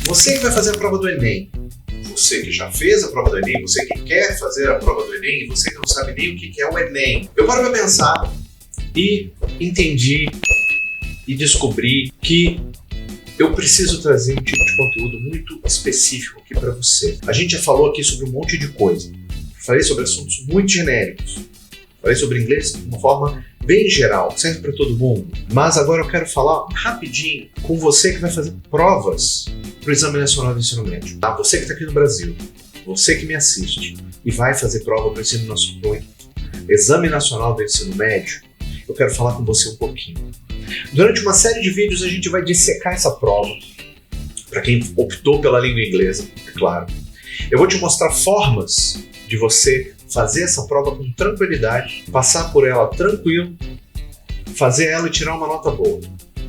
Você que vai fazer a prova do Enem, você que já fez a prova do Enem, você que quer fazer a prova do Enem, você que não sabe nem o que é o Enem. Eu paro pra pensar e entendi e descobri que eu preciso trazer um tipo de conteúdo muito específico aqui para você. A gente já falou aqui sobre um monte de coisa. Falei sobre assuntos muito genéricos. Falei sobre inglês de uma forma bem geral, serve para todo mundo. Mas agora eu quero falar rapidinho com você que vai fazer provas para o Exame Nacional do Ensino Médio. Tá? Você que está aqui no Brasil, você que me assiste e vai fazer prova para o Exame Nacional do Ensino Médio, eu quero falar com você um pouquinho. Durante uma série de vídeos a gente vai dissecar essa prova, para quem optou pela língua inglesa, é claro. Eu vou te mostrar formas de você fazer essa prova com tranquilidade, passar por ela tranquilo, fazer ela e tirar uma nota boa.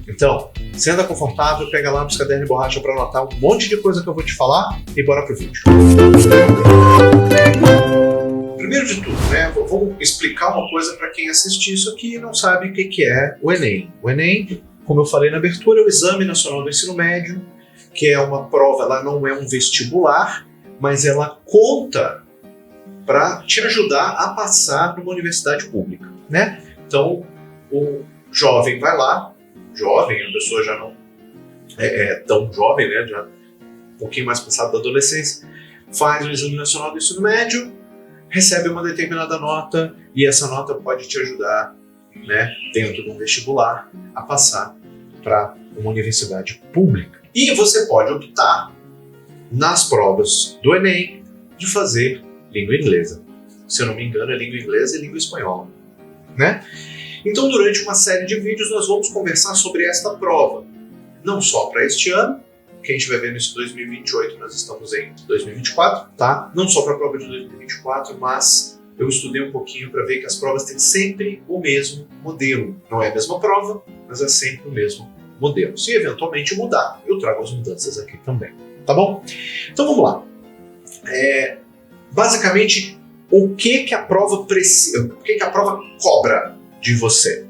Então, se anda confortável, pega lá nos cadernos e borracha para anotar um monte de coisa que eu vou te falar e bora pro vídeo. Primeiro de tudo, né, vou explicar uma coisa para quem assiste isso aqui e não sabe o que é o Enem. O Enem, como eu falei na abertura, é o Exame Nacional do Ensino Médio, que é uma prova, ela não é um vestibular, mas ela conta para te ajudar a passar numa universidade pública, né? Então, o jovem vai lá, jovem, a pessoa já não é tão jovem, né? Já um pouquinho mais passado da adolescência, faz o Exame Nacional do Ensino Médio, recebe uma determinada nota e essa nota pode te ajudar, né, dentro de um vestibular, a passar para uma universidade pública. E você pode optar, nas provas do Enem, de fazer língua inglesa. Se eu não me engano, é língua inglesa e língua espanhola, né? Então, durante uma série de vídeos, nós vamos conversar sobre esta prova. Não só para este ano, que a gente vai ver nesse 2028, nós estamos em 2024, tá? Não só para a prova de 2024, mas eu estudei um pouquinho para ver que as provas têm sempre o mesmo modelo. Não é a mesma prova, mas é sempre o mesmo modelo. Se eventualmente mudar, eu trago as mudanças aqui também, tá bom? Então vamos lá. Basicamente, o que a prova precisa, o que a prova cobra de você?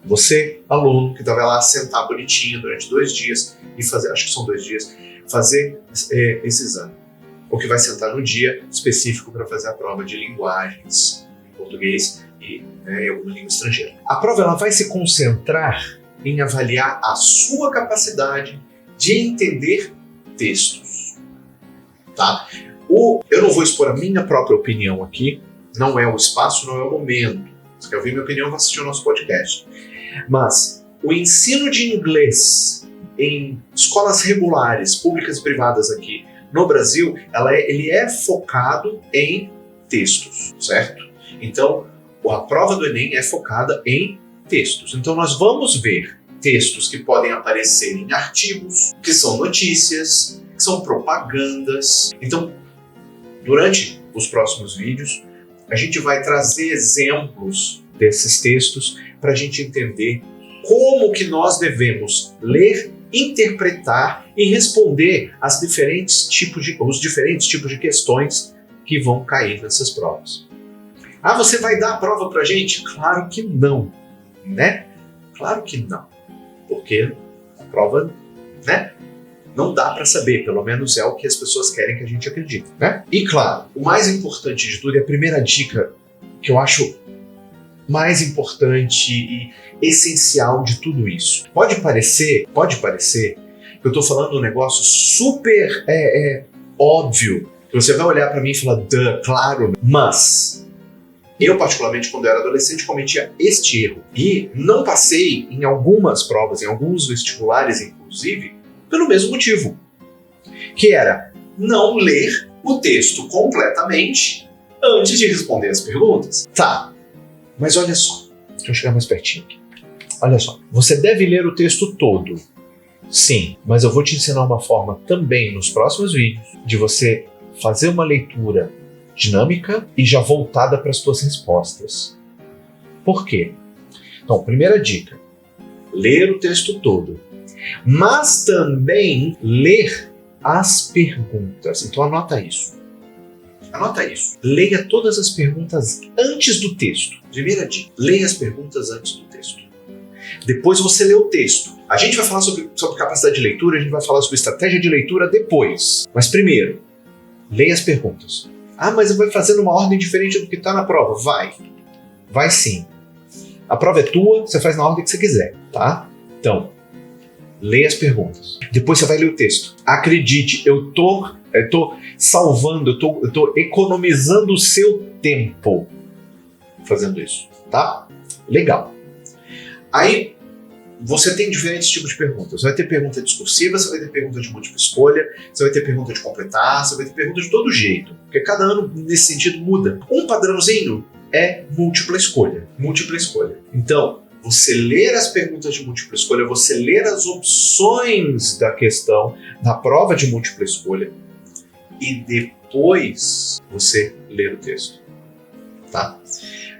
Você, aluno, que vai lá sentar bonitinho durante 2 dias e fazer, acho que são 2 dias, fazer esse exame. Ou que vai sentar no dia específico para fazer a prova de linguagens em português e em alguma língua estrangeira. A prova ela vai se concentrar em avaliar a sua capacidade de entender textos. Tá? Eu não vou expor a minha própria opinião aqui, não é o espaço, não é o momento. Se quer ouvir minha opinião, vai assistir o nosso podcast. Mas o ensino de inglês em escolas regulares, públicas e privadas aqui no Brasil, ele é focado em textos, certo? Então, a prova do Enem é focada em textos. Então, nós vamos ver textos que podem aparecer em artigos, que são notícias, que são propagandas. Então, durante os próximos vídeos, a gente vai trazer exemplos desses textos para a gente entender como que nós devemos ler, interpretar e responder os diferentes tipos de questões que vão cair nessas provas. Ah, você vai dar a prova para a gente? Claro que não, né? Claro que não, porque a prova, né? Não dá para saber, pelo menos é o que as pessoas querem que a gente acredite, né? E claro, o mais importante de tudo, e a primeira dica que eu acho mais importante e essencial de tudo isso. Pode parecer que eu tô falando um negócio super óbvio, que você vai olhar para mim e falar, claro, mas eu particularmente quando eu era adolescente cometia este erro e não passei em algumas provas, em alguns vestibulares inclusive, pelo mesmo motivo, que era não ler o texto completamente antes de responder as perguntas. Tá, mas olha só, deixa eu chegar mais pertinho aqui. Olha só, você deve ler o texto todo, sim, mas eu vou te ensinar uma forma também nos próximos vídeos de você fazer uma leitura dinâmica e já voltada para as suas respostas. Por quê? Então, primeira dica, ler o texto todo, mas também ler as perguntas. Então anota isso. Anota isso. Leia todas as perguntas antes do texto. Primeira dica, leia as perguntas antes do texto. Depois você lê o texto. A gente vai falar sobre capacidade de leitura, a gente vai falar sobre estratégia de leitura depois. Mas primeiro, leia as perguntas. Ah, mas vai fazer numa ordem diferente do que está na prova. Vai sim. A prova é tua, você faz na ordem que você quiser, tá? Então, leia as perguntas. Depois você vai ler o texto. Acredite, eu tô salvando, eu tô economizando o seu tempo fazendo isso, tá? Legal. Aí, você tem diferentes tipos de perguntas. Você vai ter pergunta discursiva, você vai ter pergunta de múltipla escolha, você vai ter pergunta de completar, você vai ter pergunta de todo jeito. Porque cada ano, nesse sentido, muda. Um padrãozinho é múltipla escolha. Múltipla escolha. Então, você ler as perguntas de múltipla escolha, você ler as opções da questão, da prova de múltipla escolha, e depois você ler o texto. Tá?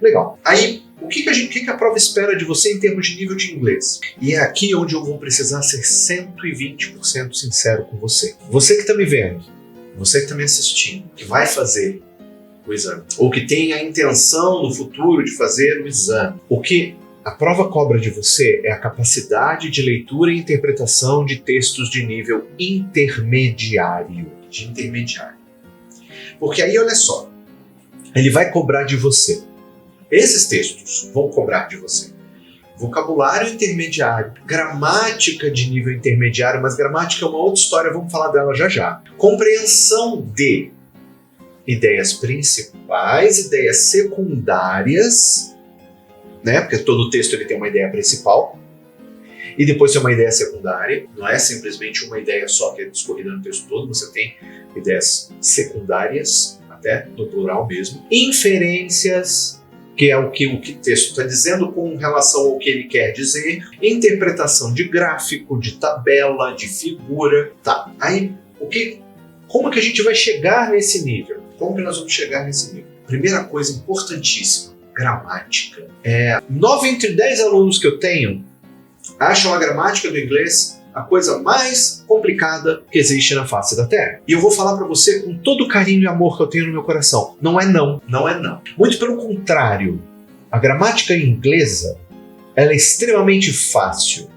Legal. Aí, o que a prova espera de você em termos de nível de inglês? E é aqui onde eu vou precisar ser 120% sincero com você. Você que está me vendo, você que está me assistindo, que vai fazer o exame, ou que tem a intenção no futuro de fazer o exame, o que a prova cobra de você é a capacidade de leitura e interpretação de textos de nível intermediário. Porque aí, olha só, ele vai cobrar de você. Esses textos vão cobrar de você vocabulário intermediário, gramática de nível intermediário, mas gramática é uma outra história, vamos falar dela já já. Compreensão de ideias principais, ideias secundárias, né? Porque todo texto ele tem uma ideia principal e depois tem uma ideia secundária. Não é simplesmente uma ideia só que é discorrida no texto todo, você tem ideias secundárias, até no plural mesmo. Inferências, que é o que o texto está dizendo com relação ao que ele quer dizer. Interpretação de gráfico, de tabela, de figura. Tá, aí como que a gente vai chegar nesse nível? Como que nós vamos chegar nesse nível? Primeira coisa importantíssima, gramática. 9 entre 10 alunos que eu tenho acham a gramática do inglês a coisa mais complicada que existe na face da Terra. E eu vou falar para você com todo o carinho e amor que eu tenho no meu coração. Não é não. Muito pelo contrário. A gramática inglesa, ela é extremamente fácil,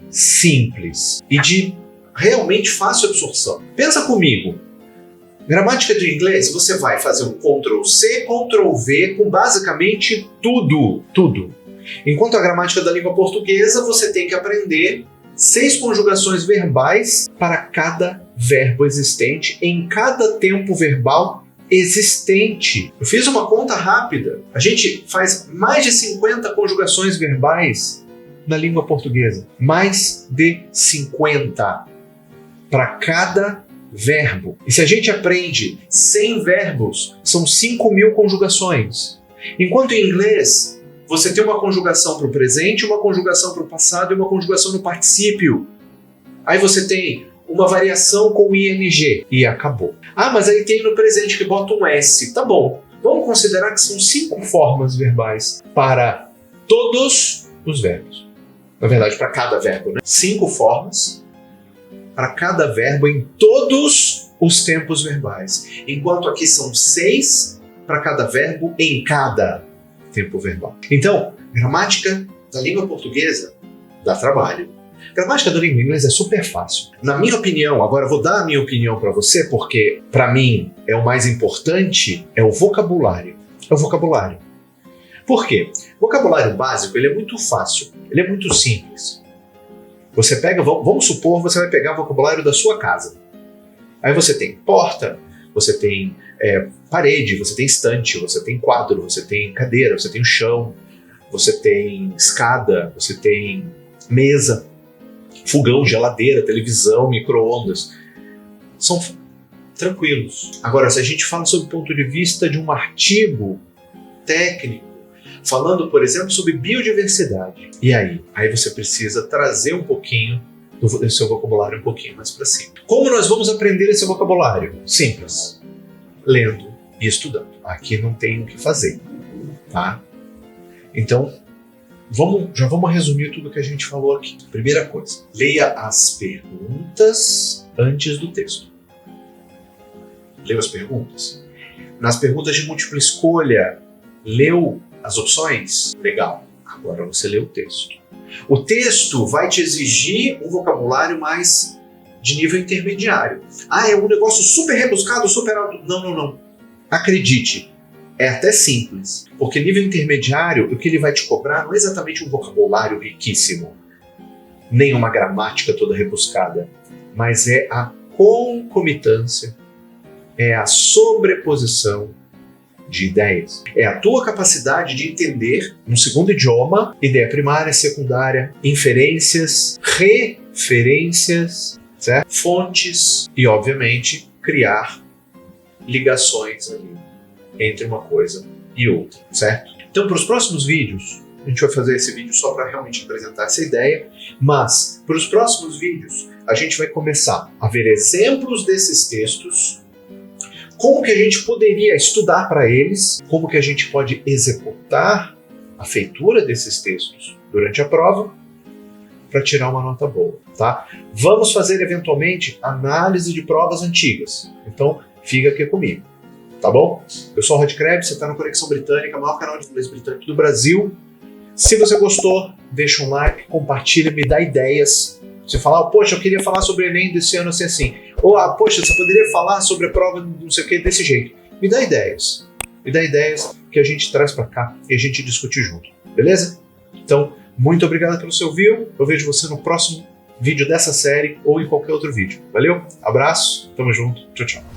simples e de realmente fácil absorção. Pensa comigo. Gramática do inglês, você vai fazer um Ctrl+C, Ctrl+V com basicamente tudo. Enquanto a gramática da língua portuguesa, você tem que aprender 6 conjugações verbais para cada verbo existente em cada tempo verbal existente. Eu fiz uma conta rápida. A gente faz mais de 50 conjugações verbais na língua portuguesa. Mais de 50 para cada verbo. E se a gente aprende 100 verbos, são 5.000 conjugações. Enquanto em inglês, você tem uma conjugação para o presente, uma conjugação para o passado e uma conjugação no particípio. Aí você tem uma variação com o ing e acabou. Ah, mas aí tem no presente que bota um S. Tá bom. Vamos considerar que são 5 formas verbais para todos os verbos. Na verdade, para cada verbo, né? 5 formas para cada verbo em todos os tempos verbais. Enquanto aqui são 6 para cada verbo em cada tempo verbal. Então, gramática da língua portuguesa dá trabalho. Gramática da língua inglesa é super fácil. Na minha opinião, agora eu vou dar a minha opinião para você, porque para mim é o mais importante, é o vocabulário. Por quê? O vocabulário básico ele é muito fácil, ele é muito simples. Você pega, vamos supor, você vai pegar o vocabulário da sua casa. Aí você tem porta, você tem parede, você tem estante, você tem quadro, você tem cadeira, você tem chão, você tem escada, você tem mesa, fogão, geladeira, televisão, micro-ondas. São tranquilos. Agora, se a gente fala sobre o ponto de vista de um artigo técnico, falando, por exemplo, sobre biodiversidade, e aí você precisa trazer um pouquinho do seu vocabulário um pouquinho mais para cima. Como nós vamos aprender esse vocabulário? Simples. Lendo e estudando. Aqui não tem o que fazer, tá? Então, já vamos resumir tudo que a gente falou aqui. Primeira coisa, leia as perguntas antes do texto. Leu as perguntas? Nas perguntas de múltipla escolha, leu as opções? Legal. Agora você lê o texto. O texto vai te exigir um vocabulário mais de nível intermediário. Ah, é um negócio super rebuscado, super... Não. Acredite, é até simples. Porque nível intermediário, o que ele vai te cobrar não é exatamente um vocabulário riquíssimo, nem uma gramática toda rebuscada, mas é a concomitância, é a sobreposição de ideias. É a tua capacidade de entender um segundo idioma, ideia primária, secundária, inferências, referências, certo? Fontes e, obviamente, criar ligações ali entre uma coisa e outra, certo? Então, para os próximos vídeos, a gente vai fazer esse vídeo só para realmente apresentar essa ideia, mas para os próximos vídeos a gente vai começar a ver exemplos desses textos, como que a gente poderia estudar para eles, como que a gente pode executar a feitura desses textos durante a prova para tirar uma nota boa, tá? Vamos fazer eventualmente análise de provas antigas, então fica aqui comigo, tá bom? Eu sou o Rod Krebs, você está no Conexão Britânica, maior canal de inglês britânico do Brasil. Se você gostou, deixa um like, compartilha, me dá ideias. Você fala, poxa, eu queria falar sobre o Enem desse ano assim. Ou, poxa, você poderia falar sobre a prova não sei o que desse jeito. Me dá ideias. Me dá ideias que a gente traz para cá e a gente discute junto. Beleza? Então, muito obrigado pelo seu view. Eu vejo você no próximo vídeo dessa série ou em qualquer outro vídeo. Valeu? Abraço. Tamo junto. Tchau, tchau.